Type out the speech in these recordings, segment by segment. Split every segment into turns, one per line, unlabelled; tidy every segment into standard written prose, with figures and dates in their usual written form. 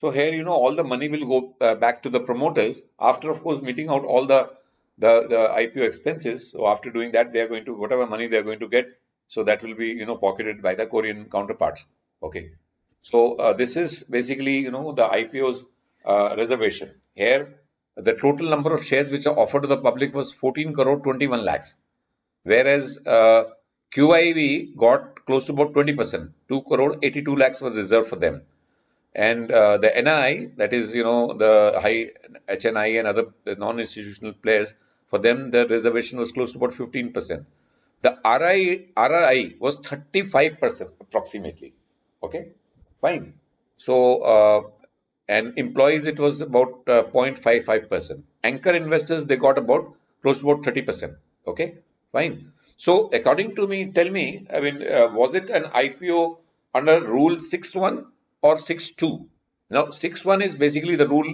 So here, all the money will go back to the promoters after, of course, meeting out all the IPO expenses. So after doing that, they are going to whatever money they are going to get. So that will be, pocketed by the Korean counterparts. Okay. So this is basically, the IPO's reservation. Here, the total number of shares which are offered to the public was 14 crore 21 lakhs, whereas QIV got close to about 20%. 2 crore 82 lakhs was reserved for them. And the NI, that is, the high HNI and other non-institutional players, for them, the reservation was close to about 15%. The RRI was 35% approximately. Okay, fine. So, and employees, it was about 0.55%. Anchor investors, they got about close to about 30%. Okay, fine. So, according to me, tell me, I mean, was it an IPO under Rule 6.1 or 6.2? Now, 6.1 is basically the rule.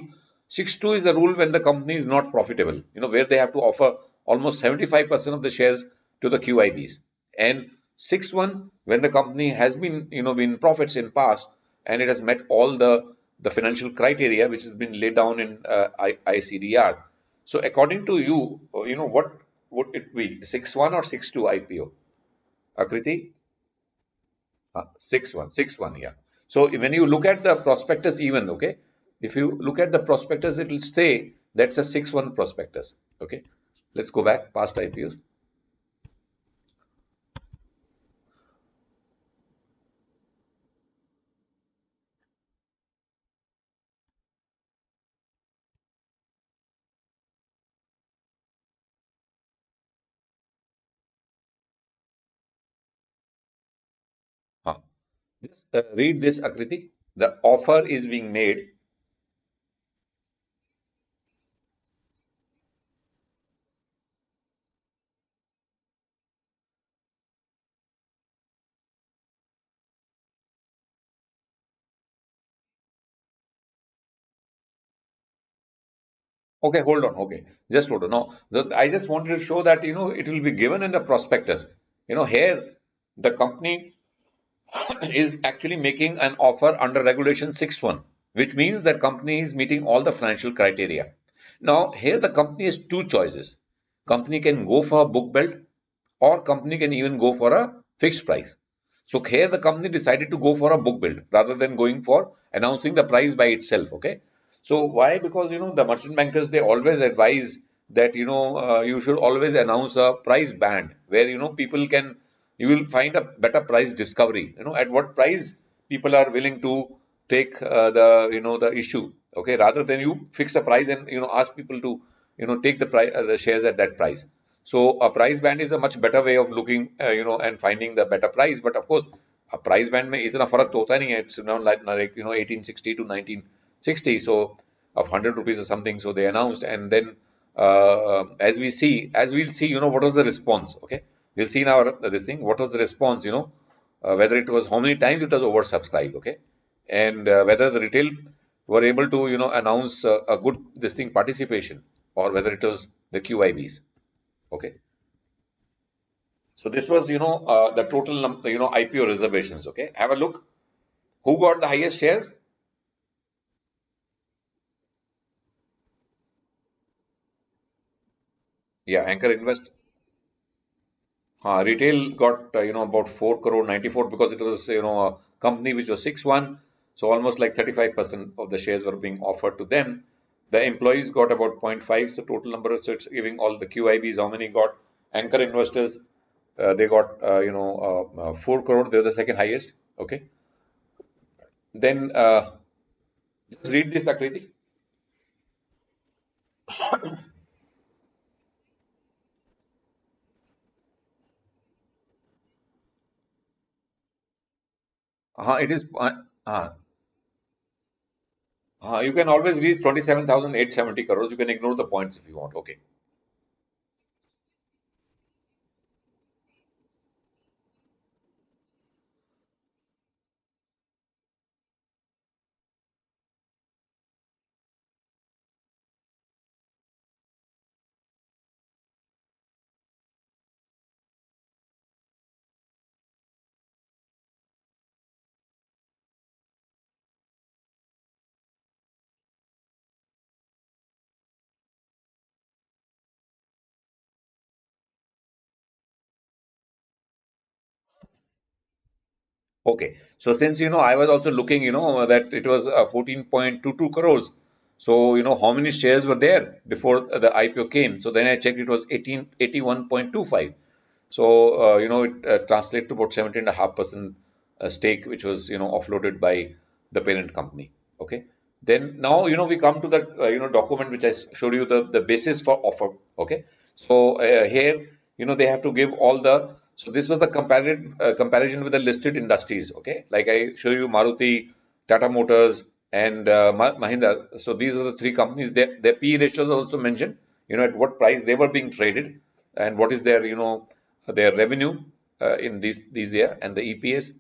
6.2 is the rule when the company is not profitable, where they have to offer almost 75% of the shares to the QIBs. And 6.1, when the company has been, been profits in past and it has met all the financial criteria which has been laid down in ICDR. So according to you, what would it be? 6.1 or 6.2 IPO? Akriti? 6.1, yeah. So when you look at the prospectus even, okay, if you look at the prospectus, it will say that's a 6.1 prospectus. Okay. Let's go back past IPOs. Huh. Just read this, Akriti. The offer is being made. Okay, hold on. Okay, just hold on. No, I just wanted to show that, it will be given in the prospectus. Here the company is actually making an offer under Regulation 6.1, which means that company is meeting all the financial criteria. Now, here the company has two choices. Company can go for a book build, or company can even go for a fixed price. So here the company decided to go for a book build rather than going for announcing the price by itself. Okay. So why? Because the merchant bankers, they always advise that you should always announce a price band where people can, you will find a better price discovery. At what price people are willing to take the issue. Okay, rather than you fix a price and ask people to take the price the shares at that price. So a price band is a much better way of looking, and finding the better price. But of course, a price band में इतना फर्क तो होता नहीं है. It's now like 1860 to 1960. So of 100 rupees or something. So they announced, and then as we'll see, what was the response? Okay, we'll see now this thing. What was the response? Whether it was how many times it was oversubscribed. Okay, and whether the retail were able to announce a good this thing participation, or whether it was the QIBs. Okay. So this was, the total, IPO reservations. Okay. Have a look. Who got the highest shares? Yeah, Anchor Invest. Retail got, about 4 crore 94 because it was, a company which was 6.1. So almost like 35% of the shares were being offered to them. The employees got about zero point 0.5. So total number of, so it's giving all the QIBs, how many got. Anchor investors, they got, 4 crore. They're the second highest. Okay. Then just read this, Akriti. It is. You can always reach 27,870 crores. You can ignore the points if you want. Okay. Okay. So since, I was also looking, that it was 14.22 crores. So, how many shares were there before the IPO came? So then I checked, it was 81.25. So, it translates to about 17.5% stake, which was, offloaded by the parent company. Okay. Then now, we come to that, document which I showed you, the basis for offer. Okay. So here, they have to give all the, so this was the comparison with the listed industries. Okay. Like I show you Maruti, Tata Motors, and Mahindra. So these are the three companies. Their P ratios are also mentioned, at what price they were being traded and what is their revenue in these year, and the EPS,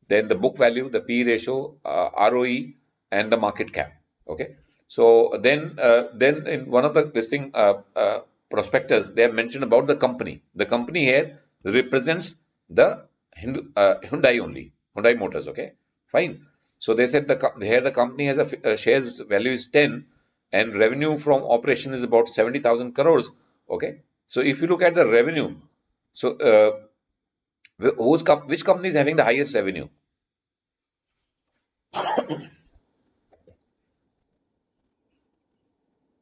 then the book value, the P ratio, ROE, and the market cap. Okay. So then in one of the listing prospectus, they have mentioned about the company. The company here represents the Hyundai only, Hyundai Motors. Okay, fine. So they said here the company has a shares value is 10, and revenue from operation is about 70,000 crores. Okay. So if you look at the revenue, so which company is having the highest revenue?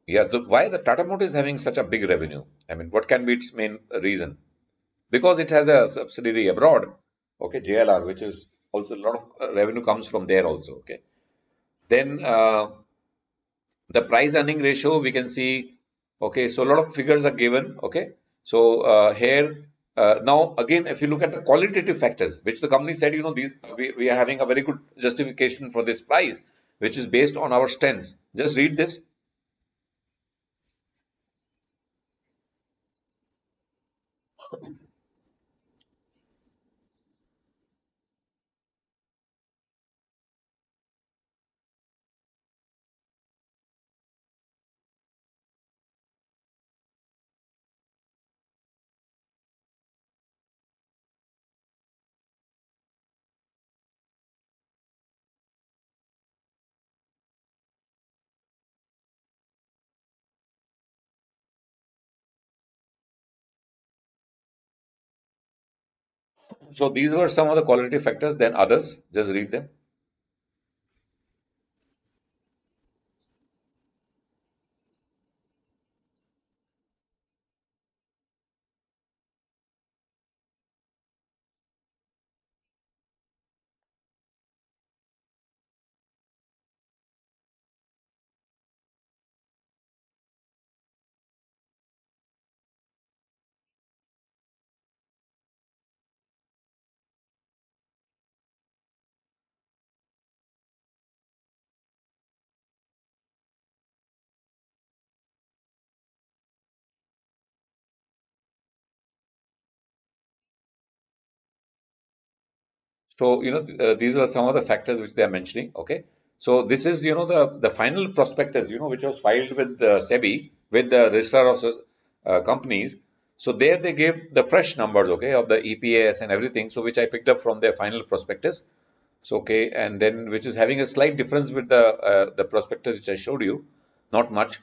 Yeah, why the Tata Motors is having such a big revenue? I mean, what can be its main reason? Because it has a subsidiary abroad, okay, JLR, which is also a lot of revenue comes from there also. Okay, then the price earning ratio we can see. Okay, so a lot of figures are given. Okay, so here now again, if you look at the qualitative factors, which the company said, these we are having a very good justification for this price, which is based on our strengths. Just read this. So these were some of the qualitative factors. Then others, just read them. So, these are some of the factors which they are mentioning. Okay. So this is, the final prospectus, which was filed with SEBI, with the registrar of companies. So there they gave the fresh numbers, okay, of the EPS and everything. So which I picked up from their final prospectus. So, okay, and then which is having a slight difference with the prospectus which I showed you, not much.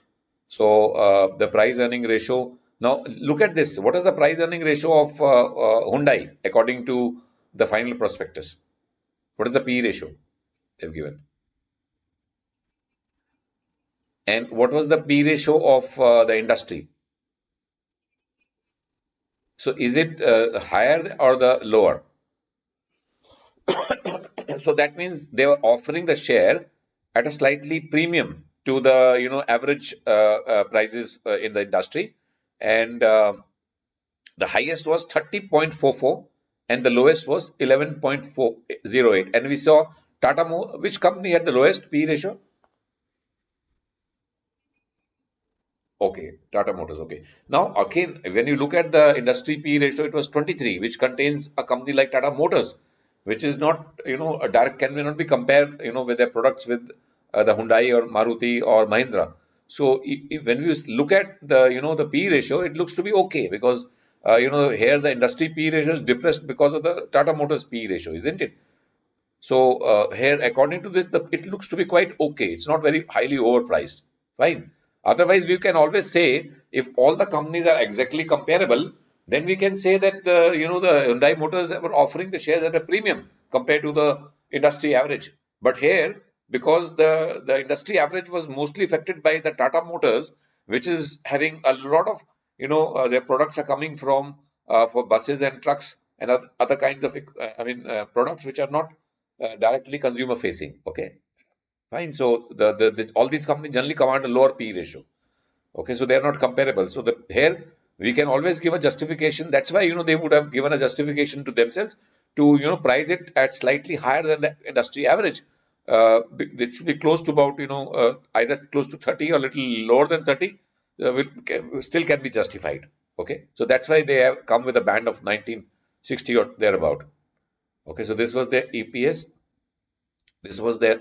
So the price earning ratio. Now look at this. What is the price earning ratio of Hyundai according to the final prospectus? What is the P ratio they've given? And what was the P ratio of the industry? So is it higher or the lower? So that means they were offering the share at a slightly premium to the average prices in the industry, and the highest was 30.44 and the lowest was 11.408. And we saw which company had the lowest P ratio? Okay, Tata Motors. Okay. Now, again, when you look at the industry P ratio, it was 23, which contains a company like Tata Motors, which is not, a direct cannot be compared, with their products with the Hyundai or Maruti or Mahindra. So, when you look at the P ratio, it looks to be okay because, here the industry P ratio is depressed because of the Tata Motors P ratio, isn't it? So here, according to this, it looks to be quite okay. It's not very highly overpriced. Fine. Otherwise, we can always say if all the companies are exactly comparable, then we can say that the Hyundai Motors were offering the shares at a premium. compared to the industry average. But here, because the industry average was mostly affected by the Tata Motors, which is having a lot of, their products are coming from for buses and trucks and other kinds of, products which are not directly consumer facing. Okay, fine. So all these companies generally command a lower P ratio. Okay, so they are not comparable. So here we can always give a justification. That's why they would have given a justification to themselves to price it at slightly higher than the industry average. It should be close to about either close to 30 or a little lower than 30. Still can be justified. Okay, so that's why they have come with a band of 1960 or thereabout. Okay, so this was their EPS. This was their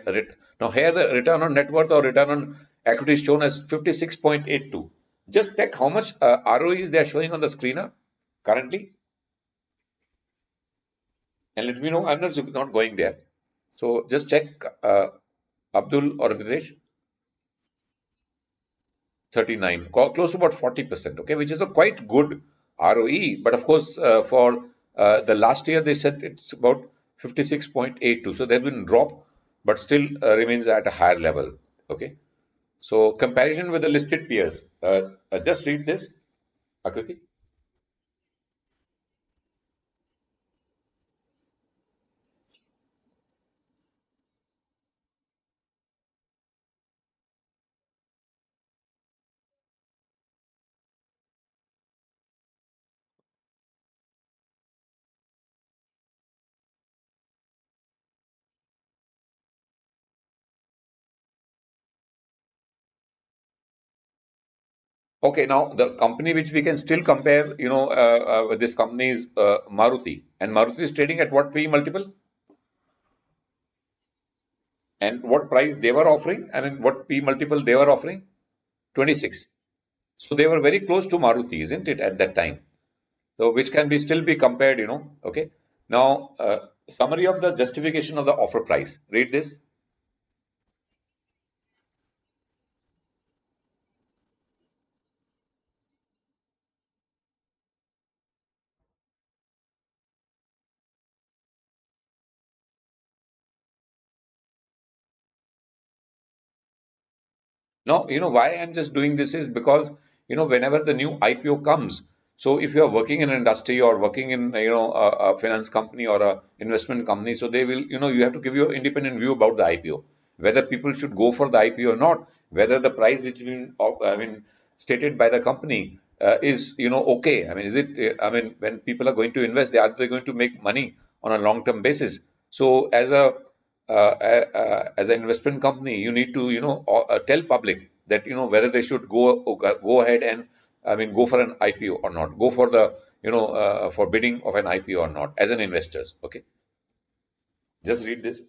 now here the return on net worth or return on equity is shown as 56.82. Just check how much ROEs they are showing on the screen currently, and let me know. I'm not going there. So just check Abdul or Videsh, 39, close to about 40%. Okay, which is a quite good ROE. But of course, for the last year they said it's about 56.82. So they've been dropped, but still remains at a higher level. Okay. So comparison with the listed peers. Just read this, Akriti. Okay, now the company which we can still compare, with this company is Maruti, and Maruti is trading at what P multiple, and what price they were offering. I mean, what P multiple they were offering? 26. So they were very close to Maruti, isn't it, at that time? So which can be still be compared. Okay. Now, summary of the justification of the offer price. Read this. No, why I'm just doing this is because, whenever the new IPO comes, so if you are working in an industry or working in, a finance company or a investment company, so they will, you have to give your independent view about the IPO, whether people should go for the IPO or not, whether the price which been, stated by the company is, okay. I mean, is it, when people are going to invest, are they going to make money on a long-term basis? So as an investment company, you need to tell public that whether they should go ahead and go for an IPO or not, go for the for bidding of an IPO or not as an investors. Okay, just read this.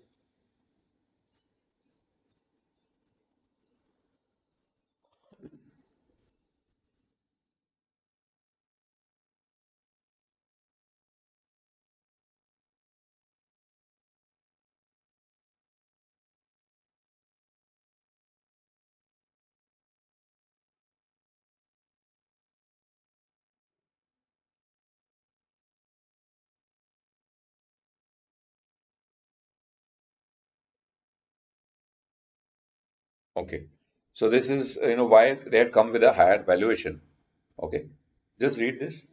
Okay, so this is why they had come with a higher valuation. Okay, just read this.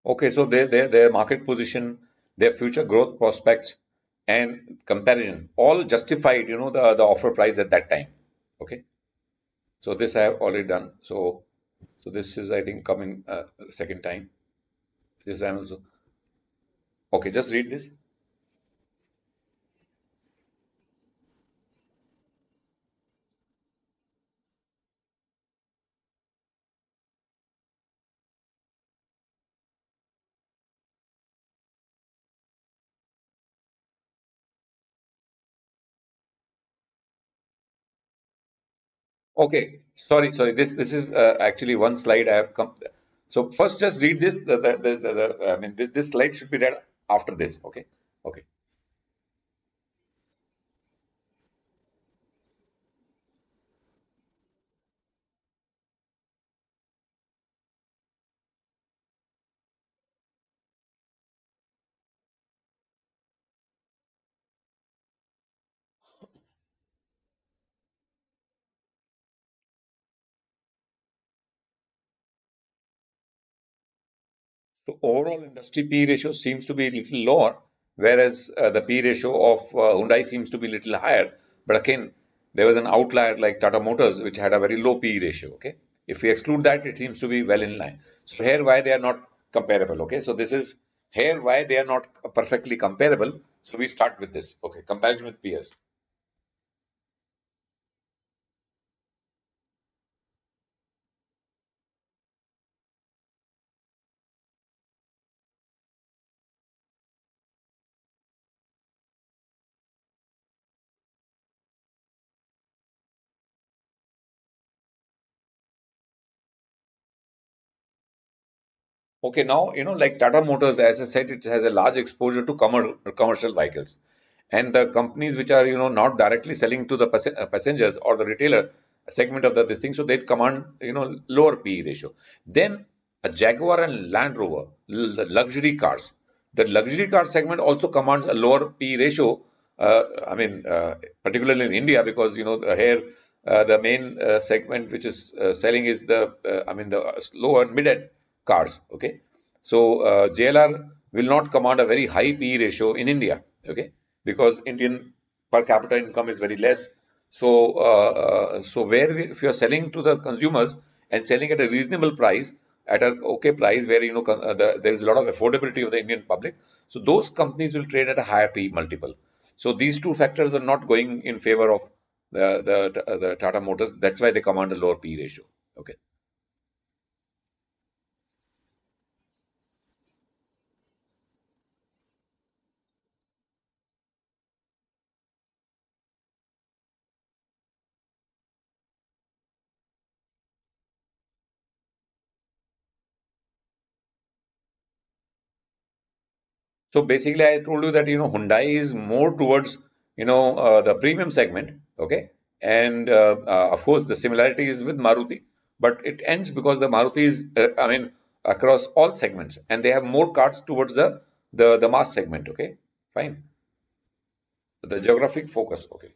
Okay, so their market position, their future growth prospects, and comparison all justified, the offer price at that time. Okay, so this I have already done. So this is I think coming second time. This I am also okay. Just read this. Okay, sorry. This is actually one slide I have come. So first, just read this. I mean, this slide should be read after this. Okay, okay. So overall industry P ratio seems to be a little lower, whereas the P ratio of Hyundai seems to be a little higher. But again, there was an outlier like Tata Motors, which had a very low P ratio. Okay, if we exclude that, it seems to be well in line. So here, why they are not comparable? Okay, so this is here why they are not perfectly comparable. So we start with this. Okay, comparison with peers. Okay, now like Tata Motors, as I said, it has a large exposure to commercial vehicles, and the companies which are not directly selling to the passengers or the retailer segment of this thing, so they command lower PE ratio. Then a Jaguar and Land Rover, the luxury cars, the luxury car segment also commands a lower PE ratio. I mean, particularly in India, because here the main segment which is selling is I mean the low and mid-end cars. Okay, so JLR will not command a very high PE ratio in India. Okay, because Indian per capita income is very less. So where if you are selling to the consumers and selling at a reasonable price, at a okay price where there is a lot of affordability of the Indian public, so those companies will trade at a higher PE multiple. So these two factors are not going in favor of the Tata Motors. That's why they command a lower PE ratio. Okay. So basically, I told you that Hyundai is more towards the premium segment, okay, and of course the similarity is with Maruti, but it ends because the Maruti is I mean across all segments, and they have more cars towards the mass segment, okay, fine, the geographic focus, okay.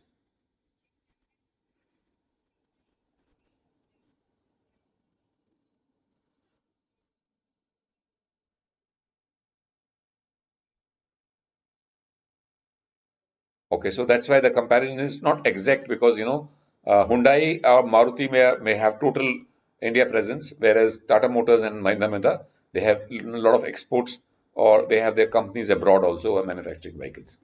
Okay, so that's why the comparison is not exact because Hyundai or Maruti may have total India presence, whereas Tata Motors and Mahindra Mahindra they have a lot of exports or they have their companies abroad also manufacturing vehicles.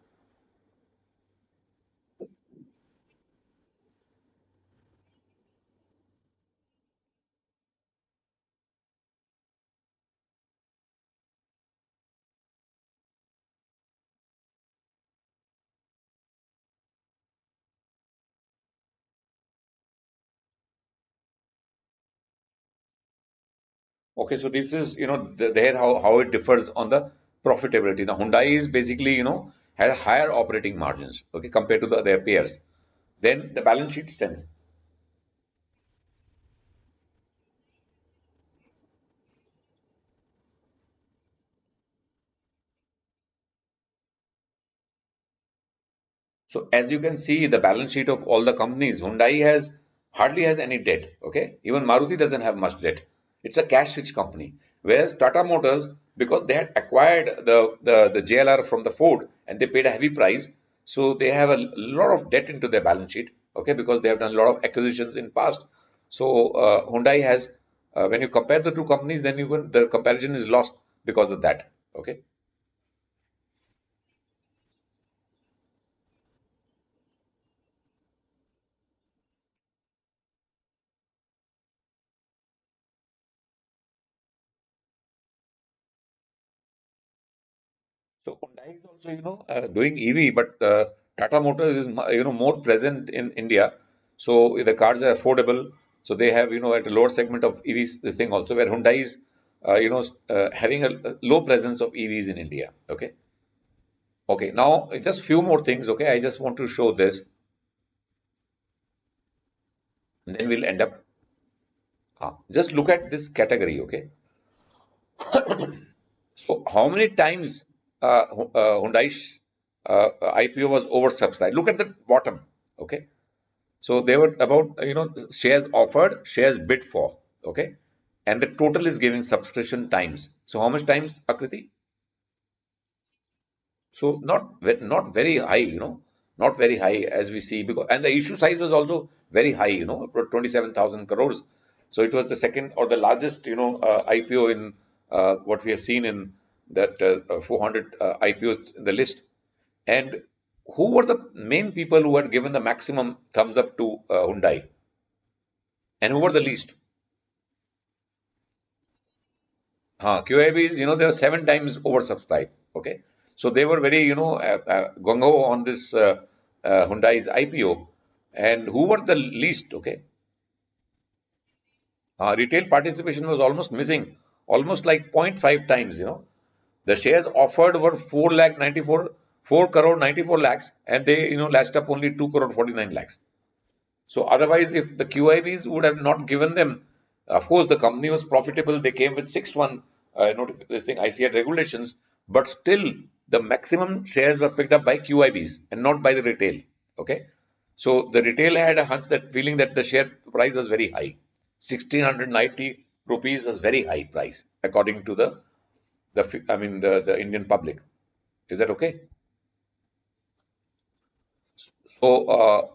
Okay, so this is there how it differs on the profitability. Now Hyundai is basically has higher operating margins okay compared to their peers. Then the balance sheet strength. So as you can see, the balance sheet of all the companies, Hyundai has hardly has any debt. Okay, even Maruti doesn't have much debt. It's a cash-rich company. Whereas Tata Motors, because they had acquired the JLR from the Ford and they paid a heavy price, so they have a lot of debt into their balance sheet. Okay, because they have done a lot of acquisitions in past. So Hyundai has, when you compare the two companies, then the comparison is lost because of that. Okay. So Hyundai is also, doing EV, but Tata Motors is, more present in India. So the cars are affordable. So they have, at a lower segment of EVs, this thing also where Hyundai is, having a low presence of EVs in India. Okay. Okay. Now just few more things. Okay. I just want to show this, and then we'll end up. Just look at this category. Okay. So how many times Hyundai's IPO was oversubscribed? Look at the bottom. Okay. So they were about, shares offered, shares bid for. Okay. And the total is giving subscription times. So how much times, Akriti? So not very high, not very high as we see, because and the issue size was also very high, about 27,000 crores. So it was the second or the largest, IPO in what we have seen in that 400 IPOs in the list. And who were the main people who had given the maximum thumbs up to Hyundai, and who were the least? QIBs, they were seven times oversubscribed. Okay. So they were very, gung ho on this Hyundai's IPO. And who were the least? Okay. Retail participation was almost missing, almost like 0.5 times, The shares offered were 4 lakh 94, 4 crore 94 lakhs, and they, lashed up only 2 crore 49 lakhs. So otherwise, if the QIBs would have not given them, of course, the company was profitable. They came with 6-1 this thing ICI regulations, but still the maximum shares were picked up by QIBs and not by the retail. Okay, so the retail had a hunch, that feeling that the share price was very high. 1690 rupees was very high price according to the Indian public. Is that okay? So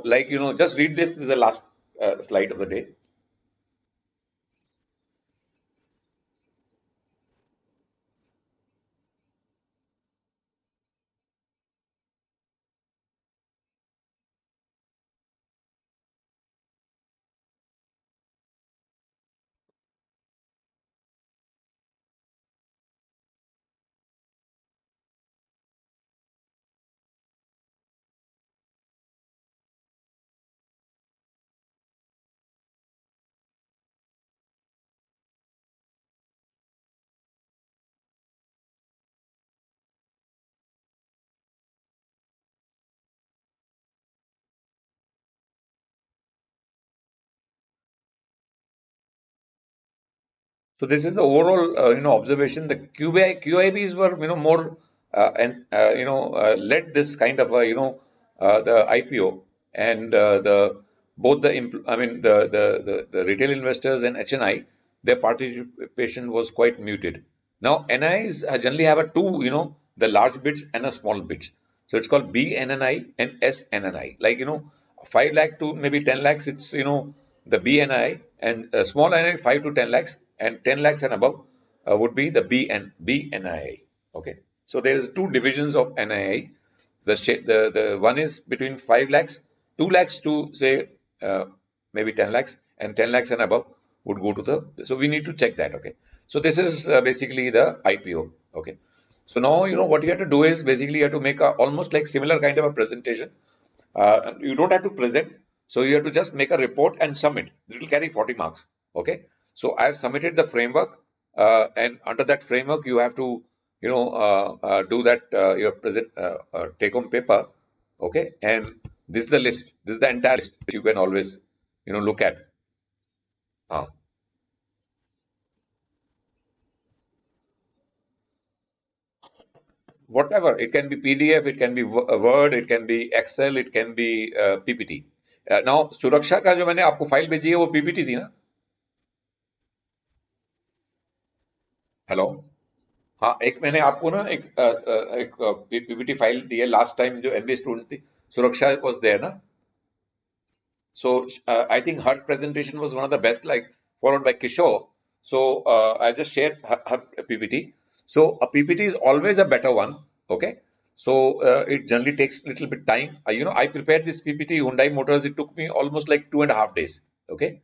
like just read this. This is the last slide of the day. So this is the overall, observation. The QIBs were, more and led this kind of, the IPO, and the both the I mean the retail investors and HNI, their participation was quite muted. Now NIs generally have a two, the large bids and a small bids. So it's called BNNI and SNNI. Like 5 lakh to maybe 10 lakhs, it's the BNI, and small NI 5 to 10 lakhs, and 10 lakhs and above would be the BNII. Okay, so there is two divisions of NII. The one is between 5 lakhs, 2 lakhs to say maybe 10 lakhs, and 10 lakhs and above would go to the. So we need to check that. Okay, so this is basically the IPO. Okay, so now what you have to do is basically you have to make a almost like similar kind of a presentation. You don't have to present, so you have to just make a report and submit. It will carry 40 marks. Okay, so I have submitted the framework, and under that framework you have to do that your present take home paper. Okay, and this is the list. This is the entire list which you can always look at. uh, Whatever, it can be PDF, it can be Word, it can be Excel, it can be PPT. Now सुरक्षा का जो मैंने आपको file भेजी है वो PPT थी ना? हेलो. हाँ, एक मैंने आपको ना एक PPT फाइल दी है लास्ट टाइम, जो MBA स्टूडेंट थी, सुरक्षा वाज देयर ना. So I think her presentation was one of the best, like followed by Kishore. So I just shared her PPT. So a PPT is always a better one. Okay. So it generally takes a little bit time. I prepared this PPT Hyundai Motors. It took me almost like 2.5 days. Okay.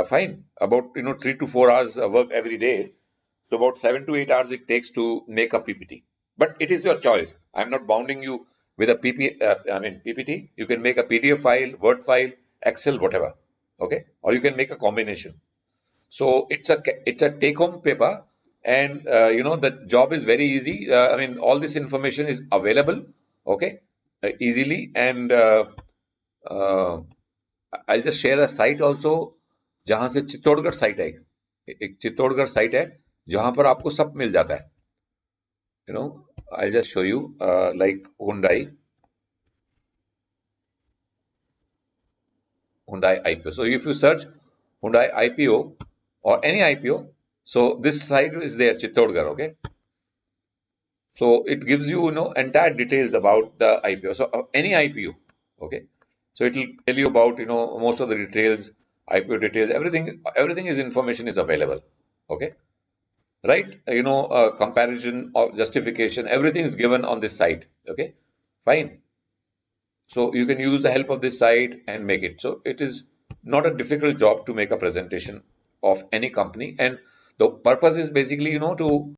Fine. About 3 to 4 hours work every day. So about 7 to 8 hours it takes to make a PPT. But it is your choice. I'm not bounding you with a PPT. You can make a PDF file, Word file, Excel, whatever. Okay, or you can make a combination. So it's a take-home paper, and the job is very easy. I mean, all this information is available, okay, easily, and uh, I'll just share a site also, जहां से Chittorgarh site है, एक Chittorgarh site है जहां पर आपको सब मिल जाता है. I'll just show you, like Hyundai IPO. So if you search Hyundai IPO or any IPO, so this site is there, Chittodgarh, okay? So it gives you, entire details about the IPO. So any IPO, okay? So it will tell you about, most of the details, IPO details, everything is information is available, okay? Right? Comparison or justification, everything is given on this site, okay? Fine. So you can use the help of this site and make it. So it is not a difficult job to make a presentation of any company. And the purpose is basically, to